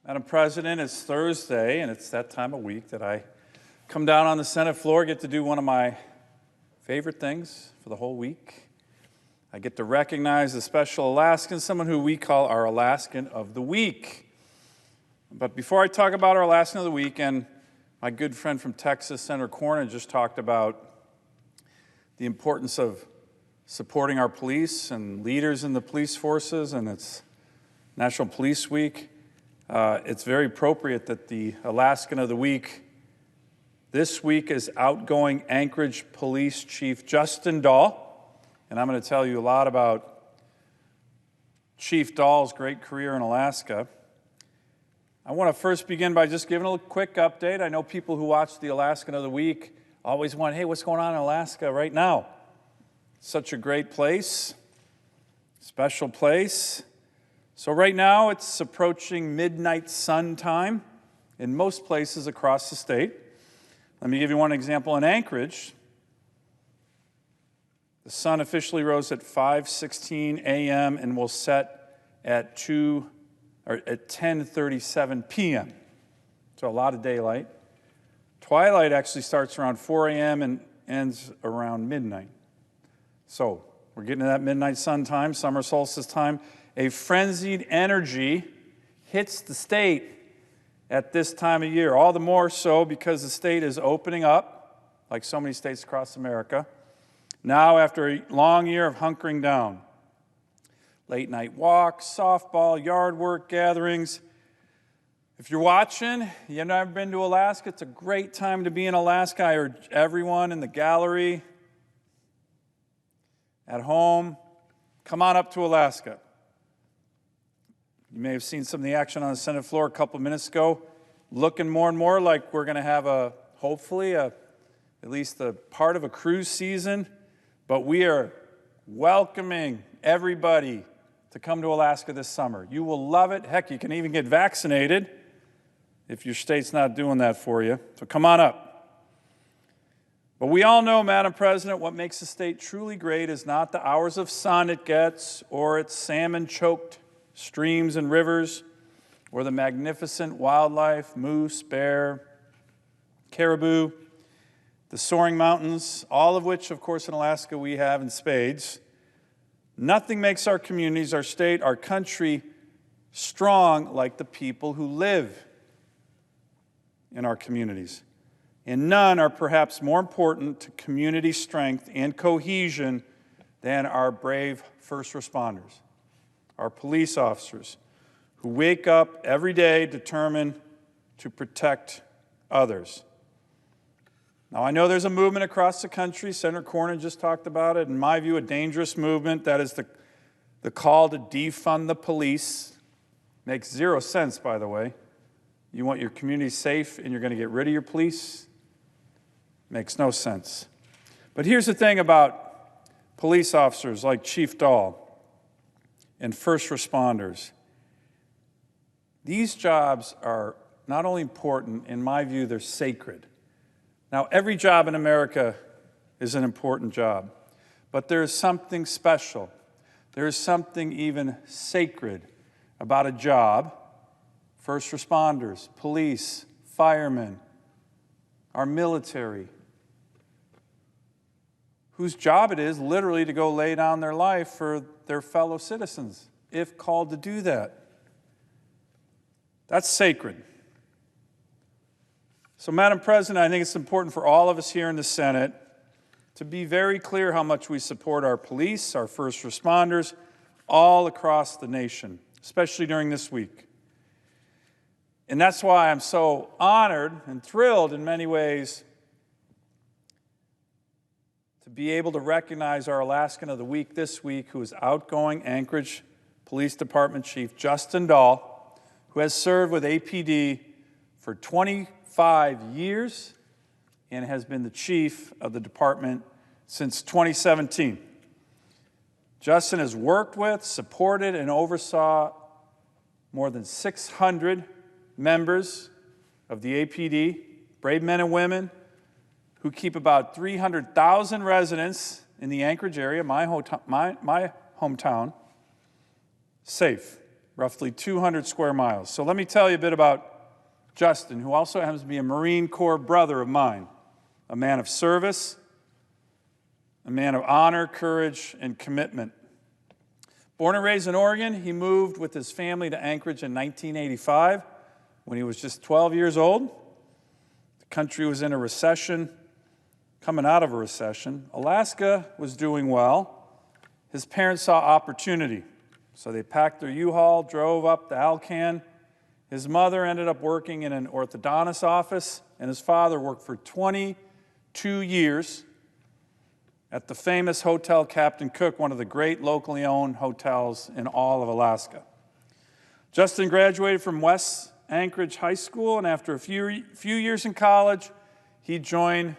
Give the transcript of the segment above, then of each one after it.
Madam President, it's Thursday, and it's that time of week that I come down on the Senate floor, get to do one of my favorite things for the whole week. I get to recognize a special Alaskan, someone who we call our Alaskan of the Week. But before I talk about our Alaskan of the Week, and my good friend from Texas, Senator Cornyn, just talked about the importance of supporting our police and leaders in the police forces, and it's National Police Week. It's very appropriate that the Alaskan of the Week this week is outgoing Anchorage Police Chief Justin Dahl, and I'm going to tell you a lot about Chief Dahl's great career in Alaska. I want to first begin by just giving a quick update. I know people who watch the Alaskan of the Week always want, hey, what's going on in Alaska right now? Such a great place, special place. So right now it's approaching midnight sun time in most places across the state. Let me give you one example. In Anchorage, the sun officially rose at 5:16 a.m. and will set at 10:37 p.m. So a lot of daylight. Twilight actually starts around 4 a.m. and ends around midnight. So we're getting to that midnight sun time, summer solstice time. A frenzied energy hits the state at this time of year, all the more so because the state is opening up, like so many states across America, now after a long year of hunkering down. Late night walks, softball, yard work gatherings. If you're watching, you've never been to Alaska, it's a great time to be in Alaska. I urge everyone in the gallery, at home, come on up to Alaska. You may have seen some of the action on the Senate floor a couple of minutes ago, looking more and more like we're going to have hopefully at least a part of a cruise season, but we are welcoming everybody to come to Alaska this summer. You will love it. Heck, you can even get vaccinated if your state's not doing that for you. So come on up. But we all know, Madam President, what makes the state truly great is not the hours of sun it gets or its salmon-choked streams and rivers, or the magnificent wildlife, moose, bear, caribou, the soaring mountains, all of which, of course, in Alaska we have in spades. Nothing makes our communities, our state, our country strong like the people who live in our communities. And none are perhaps more important to community strength and cohesion than our brave first responders, our police officers, who wake up every day determined to protect others. Now, I know there's a movement across the country. Senator Cornyn just talked about it. In my view, a dangerous movement. That is the call to defund the police. Makes zero sense, by the way. You want your community safe and you're going to get rid of your police? Makes no sense. But here's the thing about police officers like Chief Dahl and first responders. These jobs are not only important, in my view, they're sacred. Now, every job in America is an important job, but there's something special. There's something even sacred about a job, first responders, police, firemen, our military, whose job it is literally to go lay down their life for their fellow citizens, if called to do that. That's sacred. So, Madam President, I think it's important for all of us here in the Senate to be very clear how much we support our police, our first responders, all across the nation, especially during this week. And that's why I'm so honored and thrilled in many ways to be able to recognize our Alaskan of the Week this week, who is outgoing Anchorage Police Department Chief Justin Dahl, who has served with APD for 25 years and has been the chief of the department since 2017. Justin has worked with, supported, and oversaw more than 600 members of the APD, brave men and women who keep about 300,000 residents in the Anchorage area, my hometown, safe. roughly 200 square miles. So let me tell you a bit about Justin, who also happens to be a Marine Corps brother of mine, a man of service, a man of honor, courage, and commitment. Born and raised in Oregon, he moved with his family to Anchorage in 1985 when he was just 12 years old. The country was in a recession, coming out of a recession. Alaska was doing well. His parents saw opportunity, so they packed their U-Haul, drove up to Alaskan. His mother ended up working in an orthodontist's office, and his father worked for 22 years at the famous Hotel Captain Cook, one of the great locally owned hotels in all of Alaska. Justin graduated from West Anchorage High School, and after a few years in college, he joined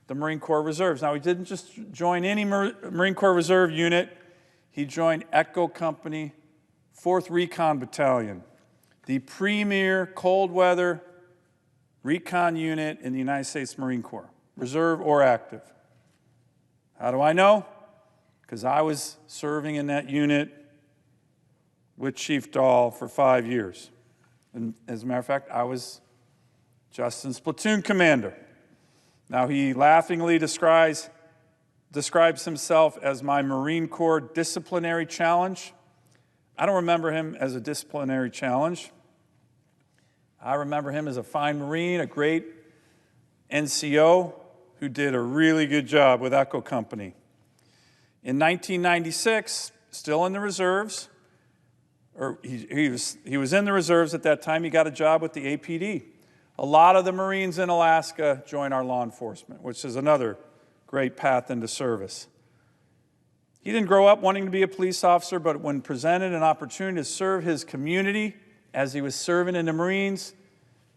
the Marine Corps Reserves. Now, he didn't just join any Marine Corps Reserve unit. He joined Echo Company, 4th Recon Battalion, the premier cold weather recon unit in the United States Marine Corps, reserve or active. How do I know? Because I was serving in that unit with Chief Dahl for 5 years. And as a matter of fact, I was Justin's platoon commander. Now, he laughingly describes himself as my Marine Corps disciplinary challenge. I don't remember him as a disciplinary challenge. I remember him as a fine Marine, a great NCO, who did a really good job with Echo Company. In 1996, still in the reserves, or he was in the reserves at that time, he got a job with the APD. A lot of the Marines in Alaska join our law enforcement, which is another great path into service. He didn't grow up wanting to be a police officer, but when presented an opportunity to serve his community as he was serving in the Marines,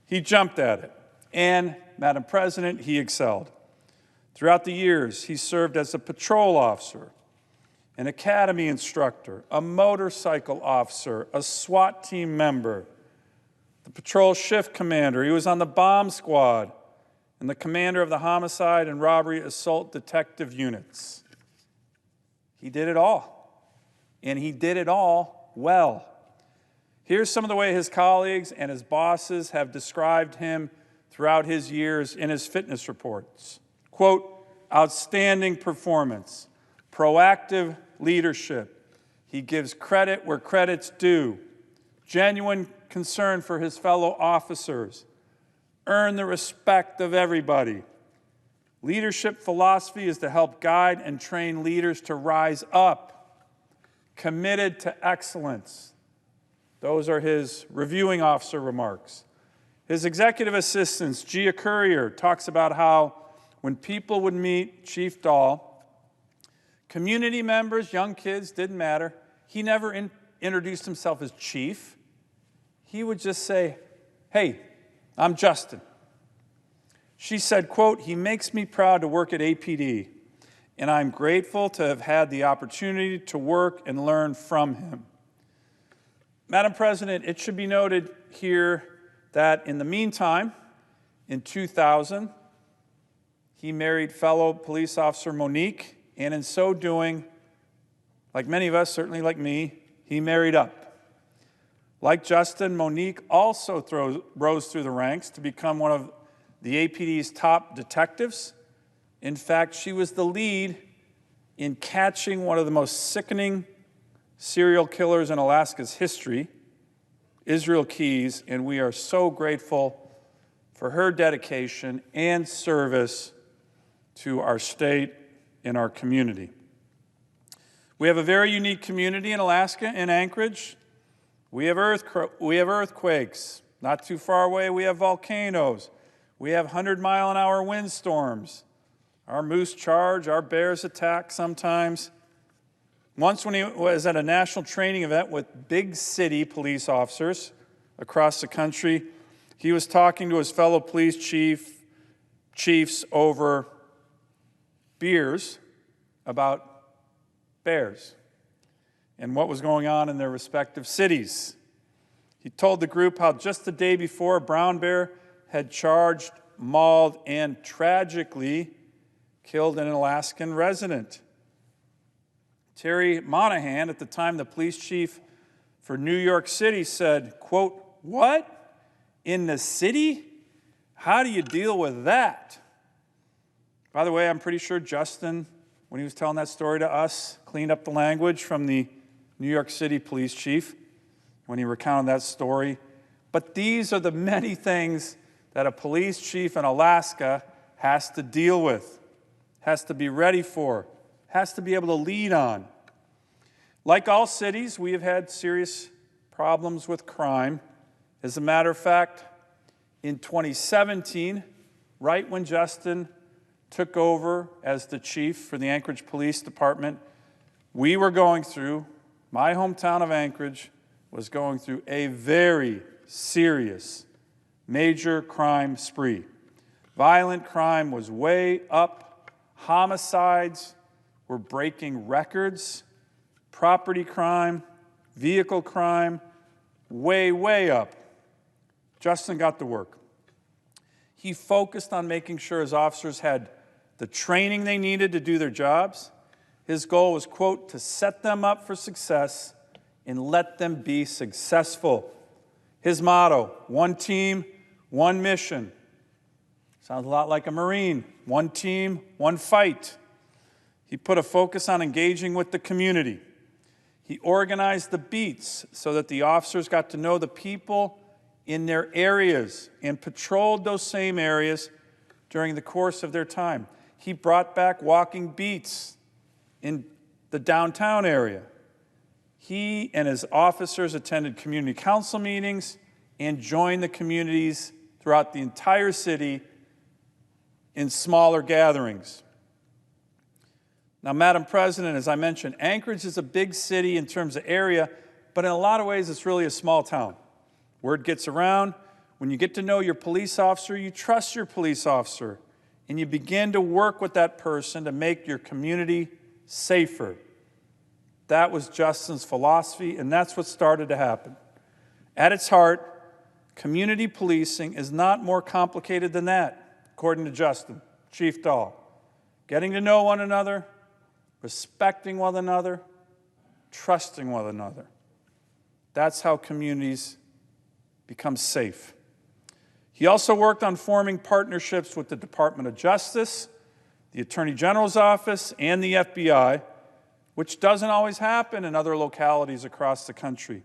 he jumped at it. And, Madam President, he excelled. Throughout the years, he served as a patrol officer, an academy instructor, a motorcycle officer, a SWAT team member, the patrol shift commander. He was on the bomb squad and the commander of the homicide and robbery assault detective units. He did it all, and he did it all well. Here's some of the way his colleagues and his bosses have described him throughout his years in his fitness reports. Quote, outstanding performance, proactive leadership. He gives credit where credit's due, genuine concern for his fellow officers, earn the respect of everybody. Leadership philosophy is to help guide and train leaders to rise up, committed to excellence. Those are his reviewing officer remarks. His executive assistant, Gia Courier, talks about how when people would meet Chief Dahl, community members, young kids, didn't matter. He never introduced himself as chief. He would just say, hey, I'm Justin. She said, quote, he makes me proud to work at APD, and I'm grateful to have had the opportunity to work and learn from him. Madam President, it should be noted here that in the meantime, in 2000, he married fellow police officer Monique, and in so doing, like many of us, certainly like me, he married up. Like Justin, Monique also rose through the ranks to become one of the APD's top detectives. In fact, she was the lead in catching one of the most sickening serial killers in Alaska's history, Israel Keys, and we are so grateful for her dedication and service to our state and our community. We have a very unique community in Alaska, in Anchorage. We have earthquakes. Not too far away, we have volcanoes. We have 100-mile-an-hour windstorms. Our moose charge, our bears attack sometimes. Once when he was at a national training event with big city police officers across the country, he was talking to his fellow police chiefs over beers about bears and what was going on in their respective cities. He told the group how just the day before, a brown bear had charged, mauled, and tragically killed an Alaskan resident. Terry Monahan, at the time the police chief for New York City said, quote, "What? In the city? How do you deal with that?" By the way, I'm pretty sure Justin, when he was telling that story to us, cleaned up the language from the New York City police chief when he recounted that story. But these are the many things that a police chief in Alaska has to deal with, has to be ready for, has to be able to lead on. Like all cities, we have had serious problems with crime. As a matter of fact, in 2017, right when Justin took over as the chief for the Anchorage Police Department, we were going through, my hometown of Anchorage was going through a very serious major crime spree. Violent crime was way up. Homicides were breaking records. Property crime, vehicle crime, way, way up. Justin got to work. He focused on making sure his officers had the training they needed to do their jobs. His goal was, quote, to set them up for success and let them be successful. His motto, one team, one mission. Sounds a lot like a Marine. One team, one fight. He put a focus on engaging with the community. He organized the beats so that the officers got to know the people in their areas and patrolled those same areas during the course of their time. He brought back walking beats in the downtown area. He and his officers attended community council meetings and joined the communities throughout the entire city in smaller gatherings. Now, Madam President, as I mentioned, Anchorage is a big city in terms of area, but in a lot of ways it's really a small town. Word gets around. When you get to know your police officer, you trust your police officer, and you begin to work with that person to make your community safer. That was Justin's philosophy, and that's what started to happen. At its heart, community policing is not more complicated than that, according to Justin, Chief Dahl. Getting to know one another, respecting one another, trusting one another. That's how communities become safe. He also worked on forming partnerships with the Department of Justice, the Attorney General's Office, and the FBI, which doesn't always happen in other localities across the country.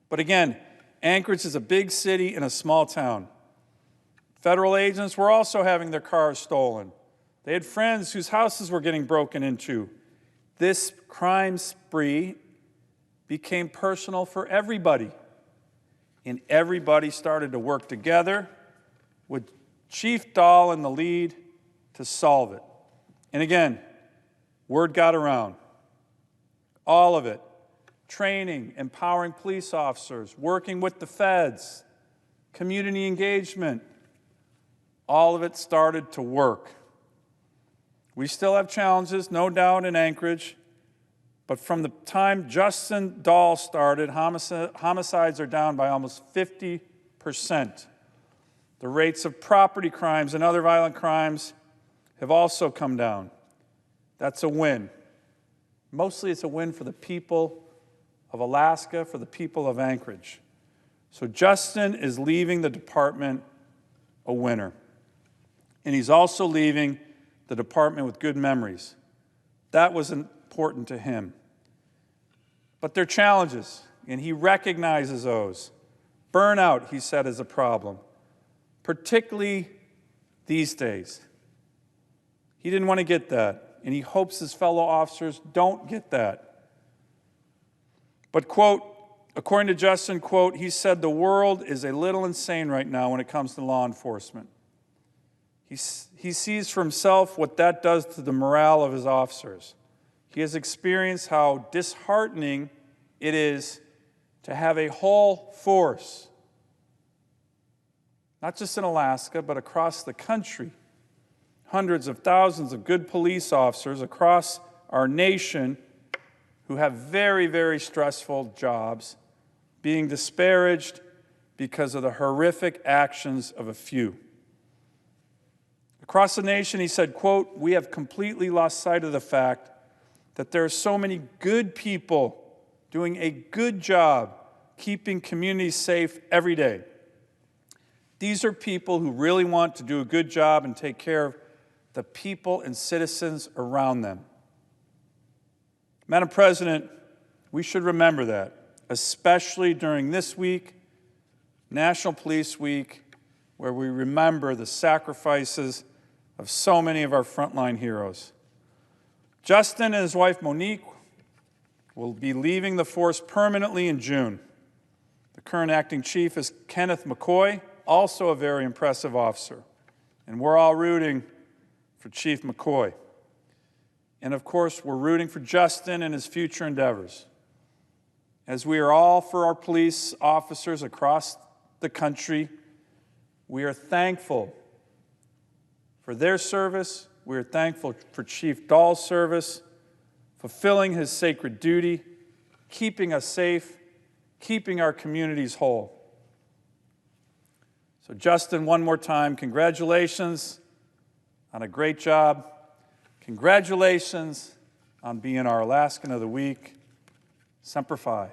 But again, Anchorage is a big city in a small town. Federal agents were also having their cars stolen. They had friends whose houses were getting broken into. This crime spree became personal for everybody. And everybody started to work together with Chief Dahl in the lead to solve it. And again, word got around. All of it. Training, empowering police officers, working with the feds, community engagement. All of it started to work. We still have challenges, no doubt, in Anchorage, but from the time Justin Dahl started, homicides are down by almost 50%. The rates of property crimes and other violent crimes have also come down. That's a win. Mostly it's a win for the people of Alaska, for the people of Anchorage. So Justin is leaving the department a winner. And he's also leaving the department with good memories. That was important to him. But there are challenges, and he recognizes those. Burnout, he said, is a problem, particularly these days. He didn't want to get that, and he hopes his fellow officers don't get that. But, quote, according to Justin, quote, he said, the world is a little insane right now when it comes to law enforcement. He sees for himself what that does to the morale of his officers. He has experienced how disheartening it is to have a whole force, not just in Alaska, but across the country, hundreds of thousands of good police officers across our nation who have very, very stressful jobs being disparaged because of the horrific actions of a few. Across the nation, he said, quote, we have completely lost sight of the fact that there are so many good people doing a good job keeping communities safe every day. These are people who really want to do a good job and take care of the people and citizens around them. Madam President, we should remember that, especially during this week, National Police Week, where we remember the sacrifices of so many of our frontline heroes. Justin and his wife Monique will be leaving the force permanently in June. The current acting chief is Kenneth McCoy, also a very impressive officer. And we're all rooting for Chief McCoy. And of course, we're rooting for Justin and his future endeavors. As we are all for our police officers across the country, we are thankful for their service. We are thankful for Chief Dahl's service, fulfilling his sacred duty, keeping us safe, keeping our communities whole. So Justin, one more time, congratulations on a great job. Congratulations on being our Alaskan of the Week. Semper Fi.